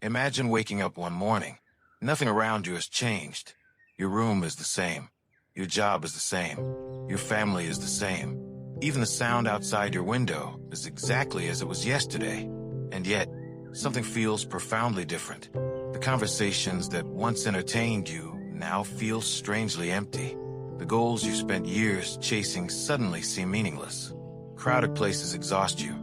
Imagine waking up one morning. Nothing around you has changed. Your room is the same. Your job is the same. Your family is the same. Even the sound outside your window is exactly as it was yesterday. And yet, something feels profoundly different. The conversations that once entertained you now feel strangely empty. The goals you spent years chasing suddenly seem meaningless. Crowded places exhaust you.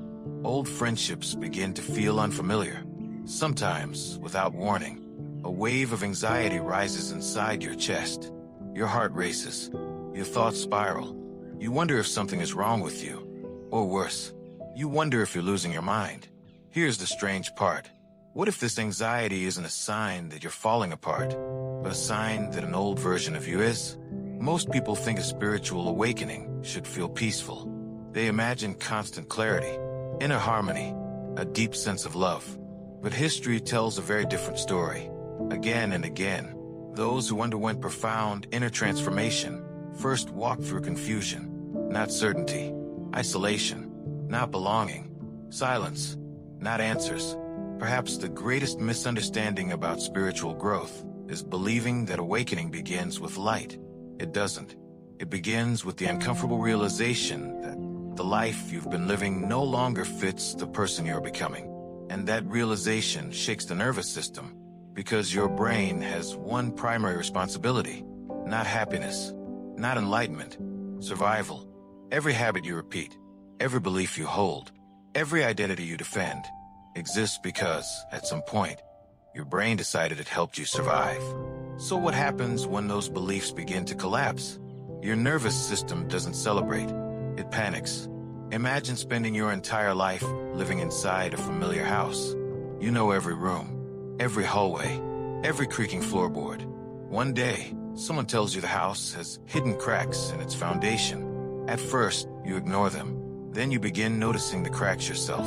Old friendships begin to feel unfamiliar. Sometimes, without warning, a wave of anxiety rises inside your chest. Your heart races. Your thoughts spiral. You wonder if something is wrong with you. Or worse, you wonder if you're losing your mind. Here's the strange part. What if this anxiety isn't a sign that you're falling apart, but a sign that an old version of you is? Most people think a spiritual awakening should feel peaceful. They imagine constant clarity, inner harmony, a deep sense of love. But history tells a very different story. Again and again, those who underwent profound inner transformation first walked through confusion, not certainty, isolation, not belonging, silence, not answers. Perhaps the greatest misunderstanding about spiritual growth is believing that awakening begins with light. It doesn't. It begins with the uncomfortable realization that the life you've been living no longer fits the person you're becoming. And that realization shakes the nervous system because your brain has one primary responsibility: not happiness, not enlightenment, survival. Every habit you repeat, every belief you hold, every identity you defend exists because, at some point, your brain decided it helped you survive. So what happens when those beliefs begin to collapse? Your nervous system doesn't celebrate. It panics. Imagine spending your entire life living inside a familiar house. You know every room, every hallway, every creaking floorboard. One day, someone tells you the house has hidden cracks in its foundation. At first, you ignore them. Then you begin noticing the cracks yourself.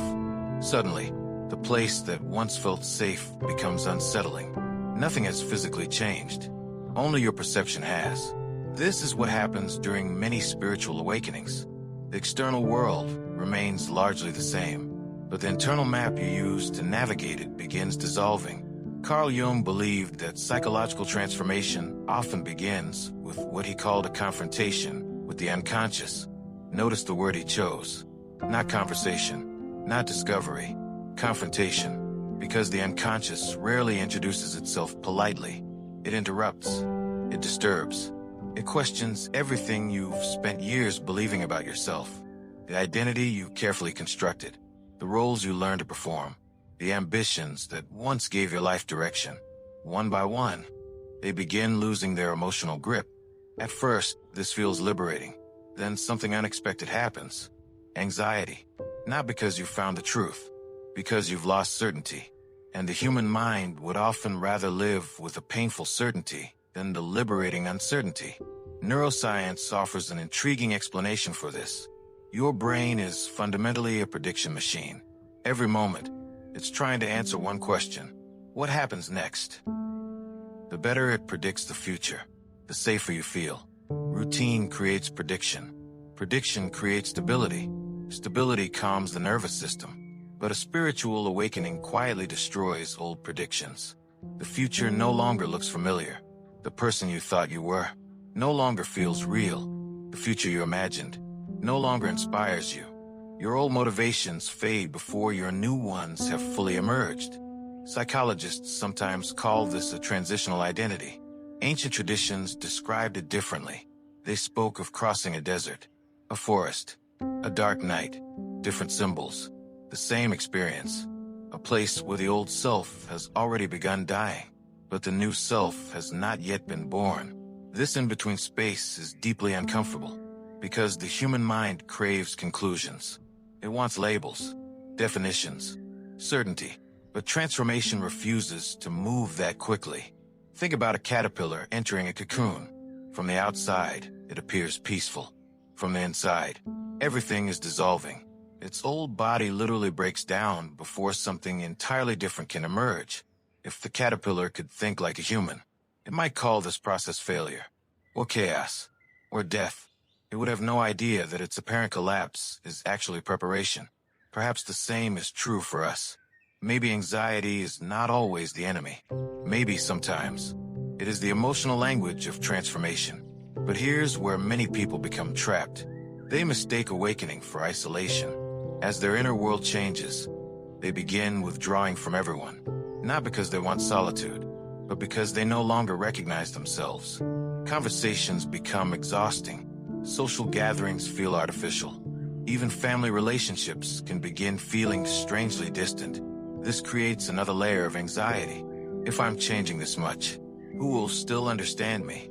Suddenly, the place that once felt safe becomes unsettling. Nothing has physically changed. Only your perception has. This is what happens during many spiritual awakenings. The external world remains largely the same, but the internal map you use to navigate it begins dissolving. Carl Jung believed that psychological transformation often begins with what he called a confrontation with the unconscious. Notice the word he chose. Not conversation, not discovery, confrontation, because the unconscious rarely introduces itself politely. It interrupts. It disturbs. It questions everything you've spent years believing about yourself, the identity you carefully constructed, the roles you learned to perform, the ambitions that once gave your life direction. One by one, they begin losing their emotional grip. At first, this feels liberating. Then something unexpected happens. Anxiety. Not because you found the truth, because you've lost certainty. And the human mind would often rather live with a painful certainty than the liberating uncertainty. Neuroscience offers an intriguing explanation for this. Your brain is fundamentally a prediction machine. Every moment, it's trying to answer one question: what happens next? The better it predicts the future, the safer you feel. Routine creates prediction. Prediction creates stability. Stability calms the nervous system. But a spiritual awakening quietly destroys old predictions. The future no longer looks familiar. The person you thought you were no longer feels real. The future you imagined no longer inspires you. Your old motivations fade before your new ones have fully emerged. Psychologists sometimes call this a transitional identity. Ancient traditions described it differently. They spoke of crossing a desert, a forest, a dark night, different symbols, the same experience, a place where the old self has already begun dying, but the new self has not yet been born. This in-between space is deeply uncomfortable because the human mind craves conclusions. It wants labels, definitions, certainty, but transformation refuses to move that quickly. Think about a caterpillar entering a cocoon. From the outside, it appears peaceful. From the inside, everything is dissolving. Its old body literally breaks down before something entirely different can emerge. If the caterpillar could think like a human, it might call this process failure, or chaos, or death. It would have no idea that its apparent collapse is actually preparation. Perhaps the same is true for us. Maybe anxiety is not always the enemy. Maybe sometimes it is the emotional language of transformation. But here's where many people become trapped. They mistake awakening for isolation. As their inner world changes, they begin withdrawing from everyone, not because they want solitude, but because they no longer recognize themselves. Conversations become exhausting. Social gatherings feel artificial. Even family relationships can begin feeling strangely distant. This creates another layer of anxiety. If I'm changing this much, who will still understand me?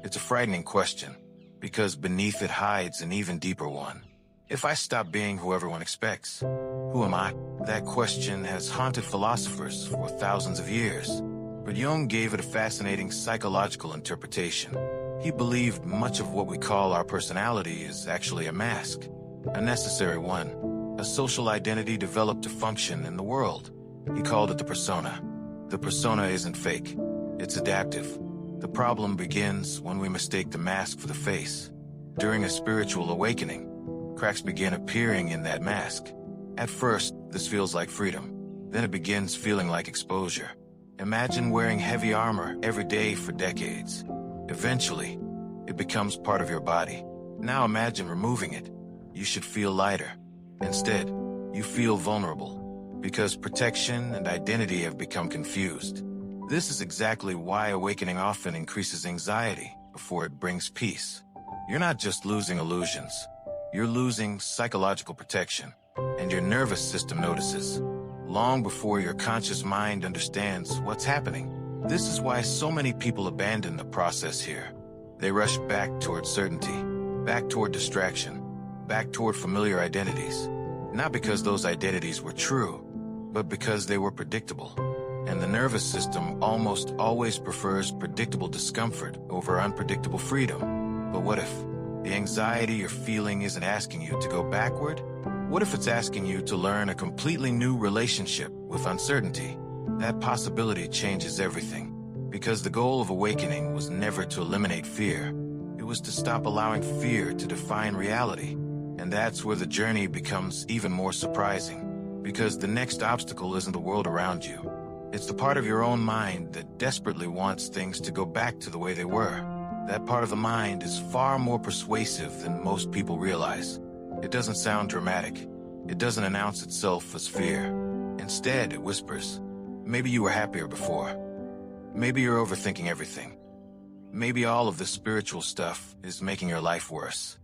It's a frightening question, because beneath it hides an even deeper one. If I stop being who everyone expects, who am I? That question has haunted philosophers for thousands of years. But Jung gave it a fascinating psychological interpretation. He believed much of what we call our personality is actually a mask, a necessary one, a social identity developed to function in the world. He called it the persona. The persona isn't fake, it's adaptive. The problem begins when we mistake the mask for the face. During a spiritual awakening, cracks begin appearing in that mask. At first, this feels like freedom. Then it begins feeling like exposure. Imagine wearing heavy armor every day for decades. Eventually, it becomes part of your body. Now imagine removing it. You should feel lighter. Instead, you feel vulnerable, because protection and identity have become confused. This is exactly why awakening often increases anxiety before it brings peace. You're not just losing illusions. You're losing psychological protection, and your nervous system notices, long before your conscious mind understands what's happening. This is why so many people abandon the process here. They rush back toward certainty, back toward distraction, back toward familiar identities. Not because those identities were true, but because they were predictable. And the nervous system almost always prefers predictable discomfort over unpredictable freedom. But what if the anxiety you're feeling isn't asking you to go backward? What if it's asking you to learn a completely new relationship with uncertainty? That possibility changes everything. Because the goal of awakening was never to eliminate fear. It was to stop allowing fear to define reality. And that's where the journey becomes even more surprising. Because the next obstacle isn't the world around you. It's the part of your own mind that desperately wants things to go back to the way they were. That part of the mind is far more persuasive than most people realize. It doesn't sound dramatic. It doesn't announce itself as fear. Instead, it whispers, maybe you were happier before. Maybe you're overthinking everything. Maybe all of the spiritual stuff is making your life worse.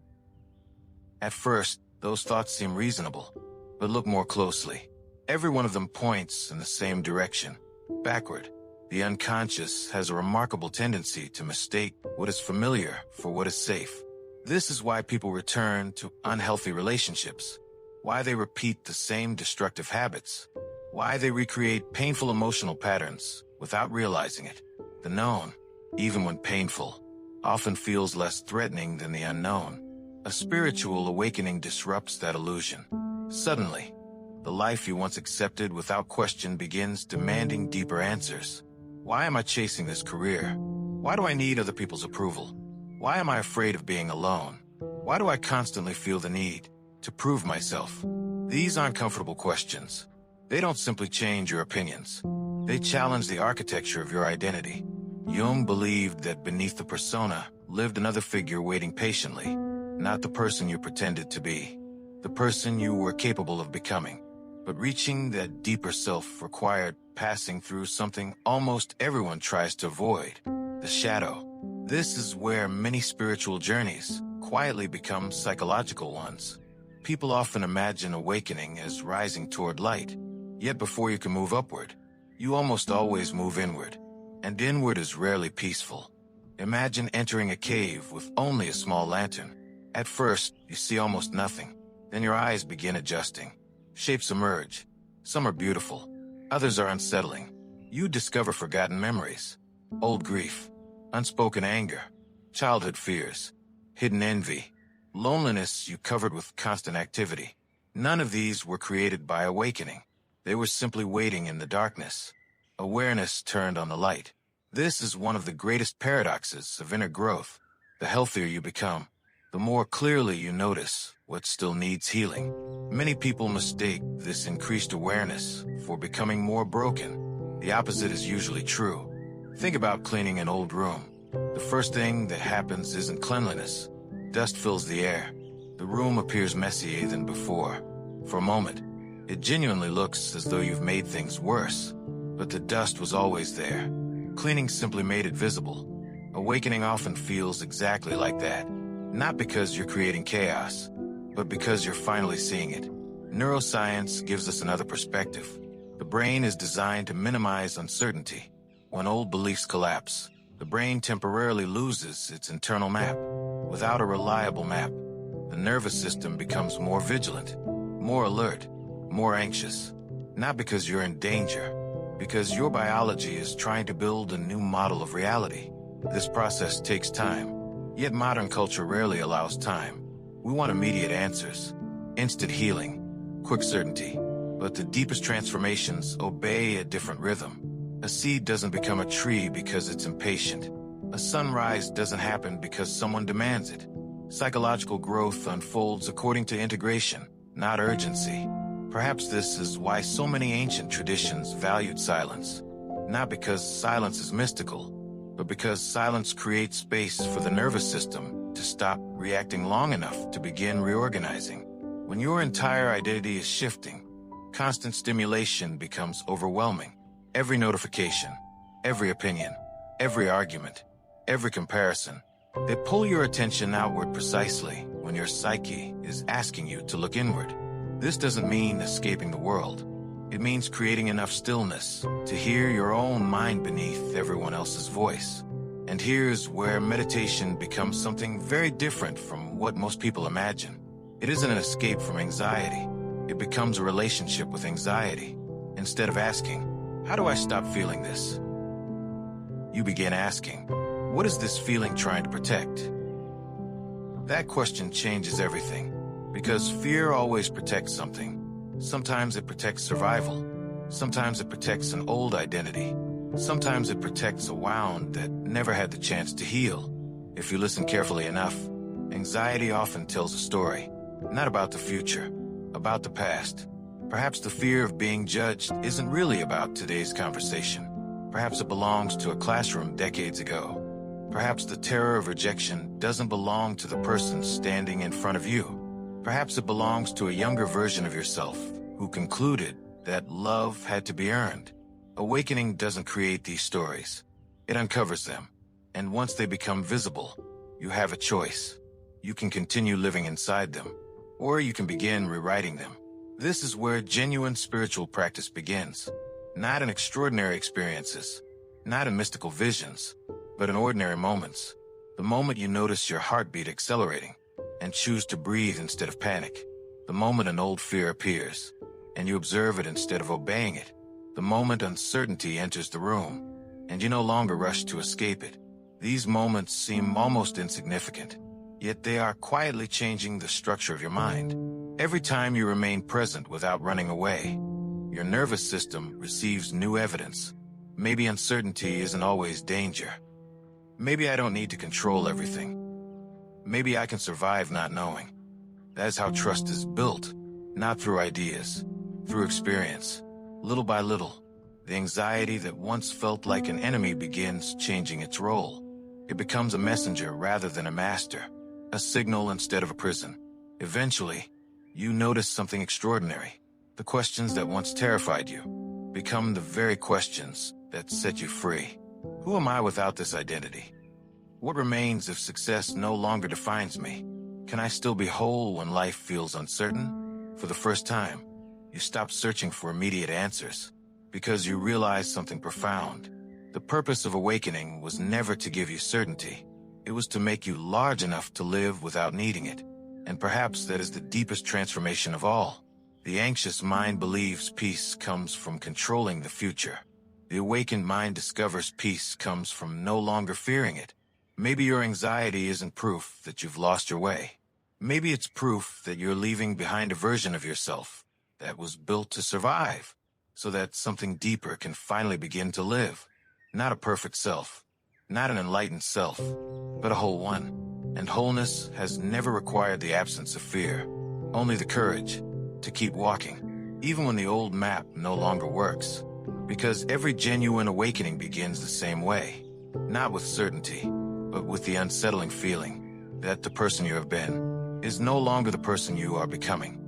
At first, those thoughts seem reasonable, but look more closely. Every one of them points in the same direction, backward. The unconscious has a remarkable tendency to mistake what is familiar for what is safe. This is why people return to unhealthy relationships, why they repeat the same destructive habits, why they recreate painful emotional patterns without realizing it. The known, even when painful, often feels less threatening than the unknown. A spiritual awakening disrupts that illusion. Suddenly, the life you once accepted without question begins demanding deeper answers. Why am I chasing this career? Why do I need other people's approval? Why am I afraid of being alone? Why do I constantly feel the need to prove myself? These aren't comfortable questions. They don't simply change your opinions. They challenge the architecture of your identity. Jung believed that beneath the persona lived another figure waiting patiently, not the person you pretended to be, the person you were capable of becoming. But reaching that deeper self required passing through something almost everyone tries to avoid, the shadow. This is where many spiritual journeys quietly become psychological ones. People often imagine awakening as rising toward light, yet before you can move upward, you almost always move inward, and inward is rarely peaceful. Imagine entering a cave with only a small lantern. At first, you see almost nothing. Then your eyes begin adjusting. Shapes emerge. Some are beautiful. Others are unsettling. You discover forgotten memories, old grief, unspoken anger, childhood fears, hidden envy, loneliness you covered with constant activity. None of these were created by awakening. They were simply waiting in the darkness. Awareness turned on the light. This is one of the greatest paradoxes of inner growth. The healthier you become, the more clearly you notice what still needs healing. Many people mistake this increased awareness for becoming more broken. The opposite is usually true. Think about cleaning an old room. The first thing that happens isn't cleanliness. Dust fills the air. The room appears messier than before. For a moment, it genuinely looks as though you've made things worse. But the dust was always there. Cleaning simply made it visible. Awakening often feels exactly like that. Not because you're creating chaos, but because you're finally seeing it. Neuroscience gives us another perspective. The brain is designed to minimize uncertainty. When old beliefs collapse, the brain temporarily loses its internal map. Without a reliable map, the nervous system becomes more vigilant, more alert, more anxious. Not because you're in danger, because your biology is trying to build a new model of reality. This process takes time, yet modern culture rarely allows time. We want immediate answers, instant healing, quick certainty. But the deepest transformations obey a different rhythm. A seed doesn't become a tree because it's impatient. A sunrise doesn't happen because someone demands it. Psychological growth unfolds according to integration, not urgency. Perhaps this is why so many ancient traditions valued silence. Not because silence is mystical, but because silence creates space for the nervous system to stop reacting long enough to begin reorganizing. When your entire identity is shifting, constant stimulation becomes overwhelming. Every notification, every opinion, every argument, every comparison, they pull your attention outward precisely when your psyche is asking you to look inward. This doesn't mean escaping the world. It means creating enough stillness to hear your own mind beneath everyone else's voice. And here's where meditation becomes something very different from what most people imagine. It isn't an escape from anxiety. It becomes a relationship with anxiety. Instead of asking, how do I stop feeling this? You begin asking, what is this feeling trying to protect? That question changes everything, because fear always protects something. Sometimes it protects survival. Sometimes it protects an old identity. Sometimes it protects a wound that never had the chance to heal. If you listen carefully enough, anxiety often tells a story, not about the future, about the past. Perhaps the fear of being judged isn't really about today's conversation. Perhaps it belongs to a classroom decades ago. Perhaps the terror of rejection doesn't belong to the person standing in front of you. Perhaps it belongs to a younger version of yourself who concluded that love had to be earned. Awakening doesn't create these stories. It uncovers them. And once they become visible, you have a choice. You can continue living inside them, or you can begin rewriting them. This is where genuine spiritual practice begins. Not in extraordinary experiences, not in mystical visions, but in ordinary moments. The moment you notice your heartbeat accelerating, and choose to breathe instead of panic. The moment an old fear appears, and you observe it instead of obeying it. The moment uncertainty enters the room, and you no longer rush to escape it. These moments seem almost insignificant, yet they are quietly changing the structure of your mind. Every time you remain present without running away, your nervous system receives new evidence. Maybe uncertainty isn't always danger. Maybe I don't need to control everything. Maybe I can survive not knowing. That's how trust is built, not through ideas, through experience. Little by little, the anxiety that once felt like an enemy begins changing its role. It becomes a messenger rather than a master, a signal instead of a prison. Eventually, you notice something extraordinary. The questions that once terrified you become the very questions that set you free. Who am I without this identity? What remains if success no longer defines me? Can I still be whole when life feels uncertain? For the first time, you stop searching for immediate answers because you realize something profound. The purpose of awakening was never to give you certainty. It was to make you large enough to live without needing it. And perhaps that is the deepest transformation of all. The anxious mind believes peace comes from controlling the future. The awakened mind discovers peace comes from no longer fearing it. Maybe your anxiety isn't proof that you've lost your way. Maybe it's proof that you're leaving behind a version of yourself that was built to survive, so that something deeper can finally begin to live. Not a perfect self, not an enlightened self, but a whole one. And wholeness has never required the absence of fear, only the courage to keep walking, even when the old map no longer works. Because every genuine awakening begins the same way, not with certainty, but with the unsettling feeling that the person you have been is no longer the person you are becoming.